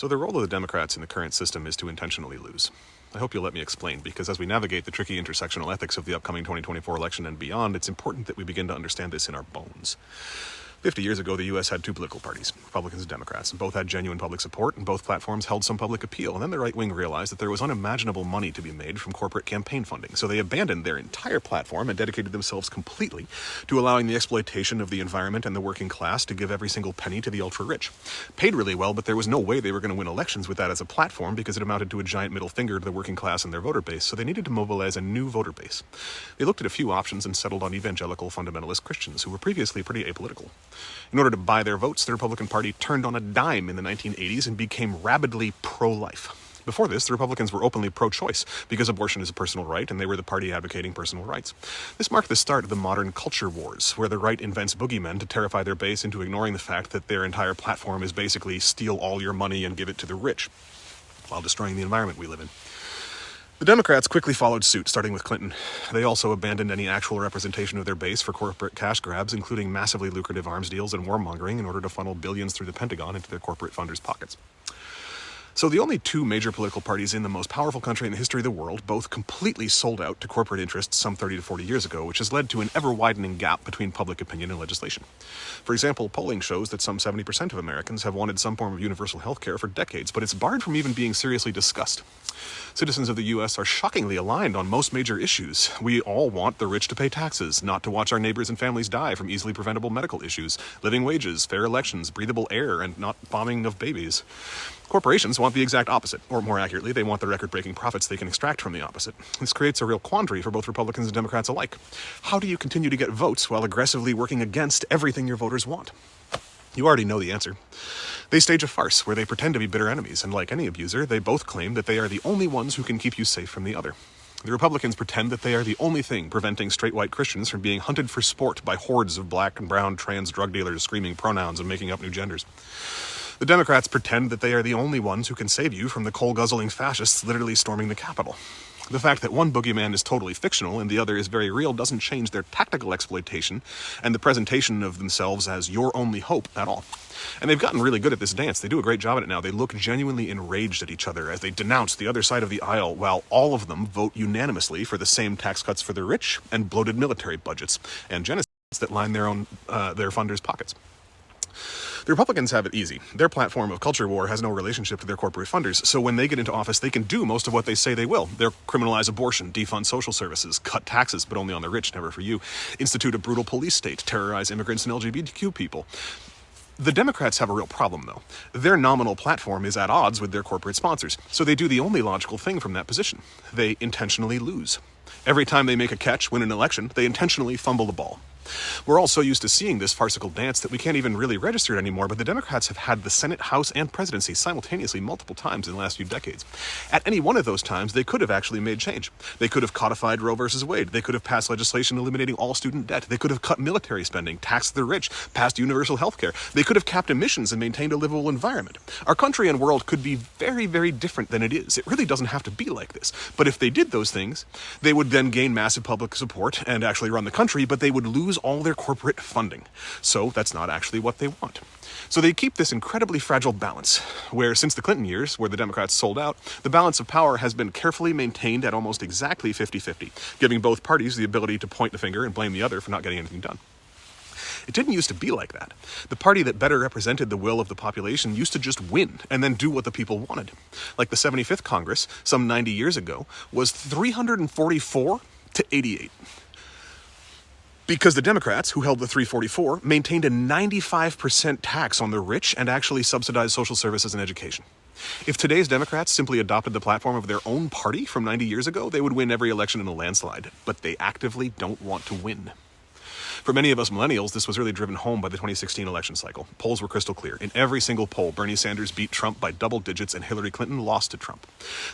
So the role of the Democrats in the current system is to intentionally lose. I hope you'll let me explain, because as we navigate the tricky intersectional ethics of the upcoming 2024 election and beyond, it's important that we begin to understand this in our bones. 50 years ago, the U.S. had two political parties, Republicans and Democrats, and both had genuine public support, and both platforms held some public appeal. And then the right wing realized that there was unimaginable money to be made from corporate campaign funding, so they abandoned their entire platform and dedicated themselves completely to allowing the exploitation of the environment and the working class to give every single penny to the ultra-rich. Paid really well, but there was no way they were going to win elections with that as a platform, because it amounted to a giant middle finger to the working class and their voter base, so they needed to mobilize a new voter base. They looked at a few options and settled on evangelical fundamentalist Christians, who were previously pretty apolitical. In order to buy their votes, the Republican Party turned on a dime in the 1980s and became rabidly pro-life. Before this, the Republicans were openly pro-choice, because abortion is a personal right, and they were the party advocating personal rights. This marked the start of the modern culture wars, where the right invents boogeymen to terrify their base into ignoring the fact that their entire platform is basically steal all your money and give it to the rich, while destroying the environment we live in. The Democrats quickly followed suit, starting with Clinton. They also abandoned any actual representation of their base for corporate cash grabs, including massively lucrative arms deals and warmongering, in order to funnel billions through the Pentagon into their corporate funders' pockets. So the only two major political parties in the most powerful country in the history of the world both completely sold out to corporate interests some 30 to 40 years ago, which has led to an ever-widening gap between public opinion and legislation. For example, polling shows that some 70% of Americans have wanted some form of universal health care for decades, but it's barred from even being seriously discussed. Citizens of the U.S. are shockingly aligned on most major issues. We all want the rich to pay taxes, not to watch our neighbors and families die from easily preventable medical issues, living wages, fair elections, breathable air, and not bombing of babies. Corporations want the exact opposite, or more accurately, they want the record-breaking profits they can extract from the opposite. This creates a real quandary for both Republicans and Democrats alike. How do you continue to get votes while aggressively working against everything your voters want? You already know the answer. They stage a farce where they pretend to be bitter enemies, and like any abuser, they both claim that they are the only ones who can keep you safe from the other. The Republicans pretend that they are the only thing preventing straight white Christians from being hunted for sport by hordes of black and brown trans drug dealers screaming pronouns and making up new genders. The Democrats pretend that they are the only ones who can save you from the coal-guzzling fascists literally storming the Capitol. The fact that one boogeyman is totally fictional and the other is very real doesn't change their tactical exploitation and the presentation of themselves as your only hope at all. And they've gotten really good at this dance. They do a great job at it now. They look genuinely enraged at each other as they denounce the other side of the aisle, while all of them vote unanimously for the same tax cuts for the rich and bloated military budgets and genocides that line their funders' pockets. The Republicans have it easy. Their platform of culture war has no relationship to their corporate funders, so when they get into office, they can do most of what they say they will. They'll criminalize abortion, defund social services, cut taxes, but only on the rich, never for you, institute a brutal police state, terrorize immigrants and LGBTQ people. The Democrats have a real problem, though. Their nominal platform is at odds with their corporate sponsors, so they do the only logical thing from that position. They intentionally lose. Every time they make a catch, win an election, they intentionally fumble the ball. We're all so used to seeing this farcical dance that we can't even really register it anymore, but the Democrats have had the Senate, House, and presidency simultaneously multiple times in the last few decades. At any one of those times, they could have actually made change. They could have codified Roe versus Wade. They could have passed legislation eliminating all student debt. They could have cut military spending, taxed the rich, passed universal health care. They could have capped emissions and maintained a livable environment. Our country and world could be very, very different than it is. It really doesn't have to be like this. But if they did those things, they would then gain massive public support and actually run the country, but they would lose all their corporate funding. So that's not actually what they want. So they keep this incredibly fragile balance, where since the Clinton years, where the Democrats sold out, the balance of power has been carefully maintained at almost exactly 50-50, giving both parties the ability to point the finger and blame the other for not getting anything done. It didn't used to be like that. The party that better represented the will of the population used to just win and then do what the people wanted. Like the 75th Congress, some 90 years ago, was 344 to 88. Because the Democrats, who held the 344, maintained a 95% tax on the rich and actually subsidized social services and education. If today's Democrats simply adopted the platform of their own party from 90 years ago, they would win every election in a landslide. But they actively don't want to win. For many of us millennials, this was really driven home by the 2016 election cycle. Polls were crystal clear. In every single poll, Bernie Sanders beat Trump by double digits and Hillary Clinton lost to Trump.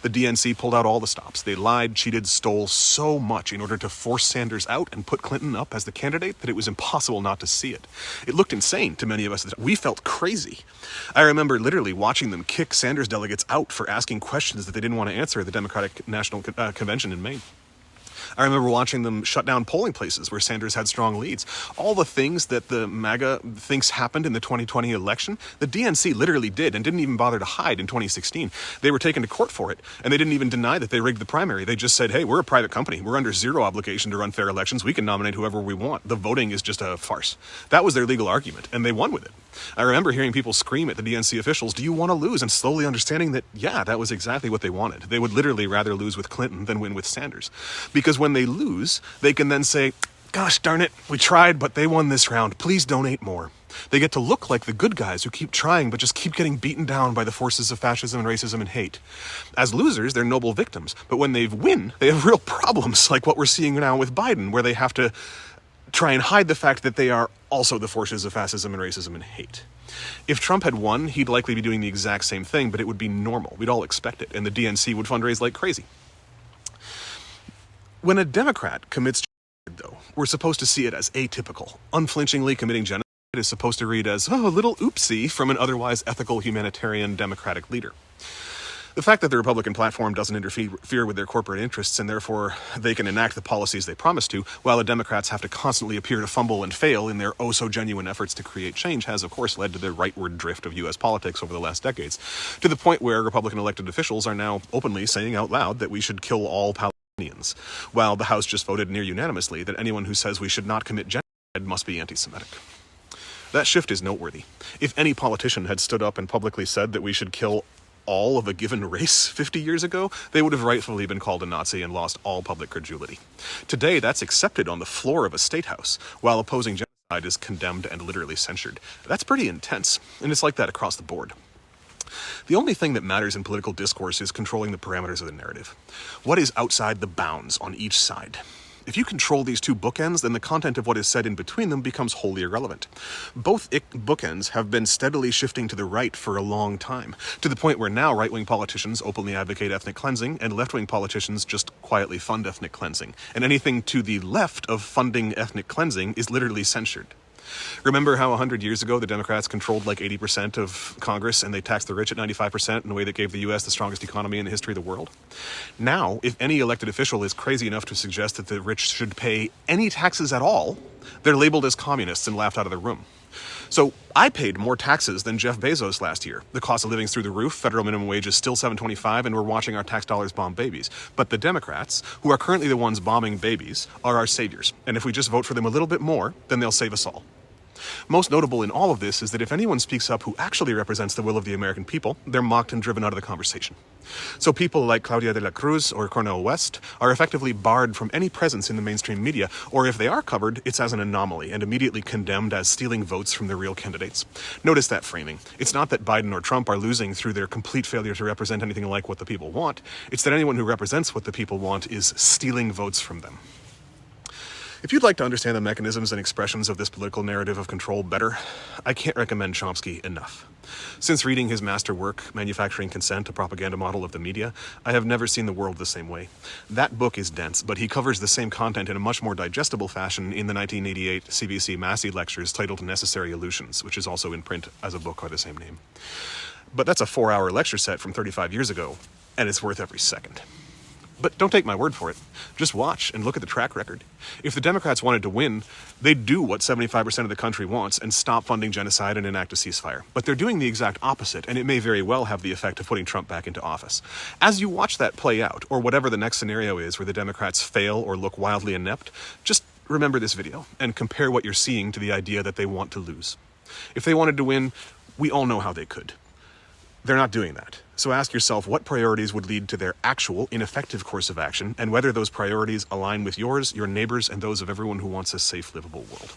The DNC pulled out all the stops. They lied, cheated, stole so much in order to force Sanders out and put Clinton up as the candidate that it was impossible not to see it. It looked insane to many of us. We felt crazy. I remember literally watching them kick Sanders delegates out for asking questions that they didn't want to answer at the Democratic National Convention in Maine. I remember watching them shut down polling places where Sanders had strong leads. All the things that the MAGA thinks happened in the 2020 election, the DNC literally did and didn't even bother to hide in 2016. They were taken to court for it, and they didn't even deny that they rigged the primary. They just said, hey, we're a private company. We're under zero obligation to run fair elections. We can nominate whoever we want. The voting is just a farce. That was their legal argument, and they won with it. I remember hearing people scream at the DNC officials, do you want to lose? And slowly understanding that, yeah, that was exactly what they wanted. They would literally rather lose with Clinton than win with Sanders. Because when they lose, they can then say, gosh darn it, we tried, but they won this round. Please donate more. They get to look like the good guys who keep trying but just keep getting beaten down by the forces of fascism and racism and hate. As losers, they're noble victims. But when they win, they have real problems like what we're seeing now with Biden, where they have to try and hide the fact that they are also the forces of fascism and racism and hate. If Trump had won, he'd likely be doing the exact same thing, but it would be normal. We'd all expect it, and the DNC would fundraise like crazy. When a Democrat commits genocide, though, we're supposed to see it as atypical. Unflinchingly committing genocide is supposed to read as, oh, a little oopsie from an otherwise ethical, humanitarian, democratic leader. The fact that the Republican platform doesn't interfere with their corporate interests and therefore they can enact the policies they promise to, while the Democrats have to constantly appear to fumble and fail in their oh-so-genuine efforts to create change, has of course led to the rightward drift of U.S. politics over the last decades, to the point where Republican elected officials are now openly saying out loud that we should kill all Palestinians, while the House just voted near unanimously that anyone who says we should not commit genocide must be anti-Semitic. That shift is noteworthy. If any politician had stood up and publicly said that we should kill all of a given race 50 years ago, they would have rightfully been called a Nazi and lost all public credulity. Today, that's accepted on the floor of a state house, while opposing genocide is condemned and literally censured. That's pretty intense, and it's like that across the board. The only thing that matters in political discourse is controlling the parameters of the narrative. What is outside the bounds on each side? If you control these two bookends, then the content of what is said in between them becomes wholly irrelevant. Both bookends have been steadily shifting to the right for a long time, to the point where now right-wing politicians openly advocate ethnic cleansing, and left-wing politicians just quietly fund ethnic cleansing. And anything to the left of funding ethnic cleansing is literally censured. Remember how 100 years ago the Democrats controlled like 80% of Congress and they taxed the rich at 95% in a way that gave the U.S. the strongest economy in the history of the world? Now, if any elected official is crazy enough to suggest that the rich should pay any taxes at all, they're labeled as communists and laughed out of the room. So I paid more taxes than Jeff Bezos last year. The cost of living's through the roof, federal minimum wage is still $7.25, and we're watching our tax dollars bomb babies. But the Democrats, who are currently the ones bombing babies, are our saviors. And if we just vote for them a little bit more, then they'll save us all. Most notable in all of this is that if anyone speaks up who actually represents the will of the American people, they're mocked and driven out of the conversation. So people like Claudia de la Cruz or Cornel West are effectively barred from any presence in the mainstream media, or if they are covered, it's as an anomaly and immediately condemned as stealing votes from the real candidates. Notice that framing. It's not that Biden or Trump are losing through their complete failure to represent anything like what the people want. It's that anyone who represents what the people want is stealing votes from them. If you'd like to understand the mechanisms and expressions of this political narrative of control better, I can't recommend Chomsky enough. Since reading his master work, Manufacturing Consent, a Propaganda Model of the Media, I have never seen the world the same way. That book is dense, but he covers the same content in a much more digestible fashion in the 1988 CBC Massey lectures titled Necessary Illusions, which is also in print as a book by the same name. But that's a 4-hour lecture set from 35 years ago, and it's worth every second. But don't take my word for it. Just watch and look at the track record. If the Democrats wanted to win, they'd do what 75% of the country wants and stop funding genocide and enact a ceasefire. But they're doing the exact opposite, and it may very well have the effect of putting Trump back into office. As you watch that play out, or whatever the next scenario is where the Democrats fail or look wildly inept, just remember this video and compare what you're seeing to the idea that they want to lose. If they wanted to win, we all know how they could. They're not doing that. So ask yourself what priorities would lead to their actual ineffective course of action, and whether those priorities align with yours, your neighbors, and those of everyone who wants a safe, livable world.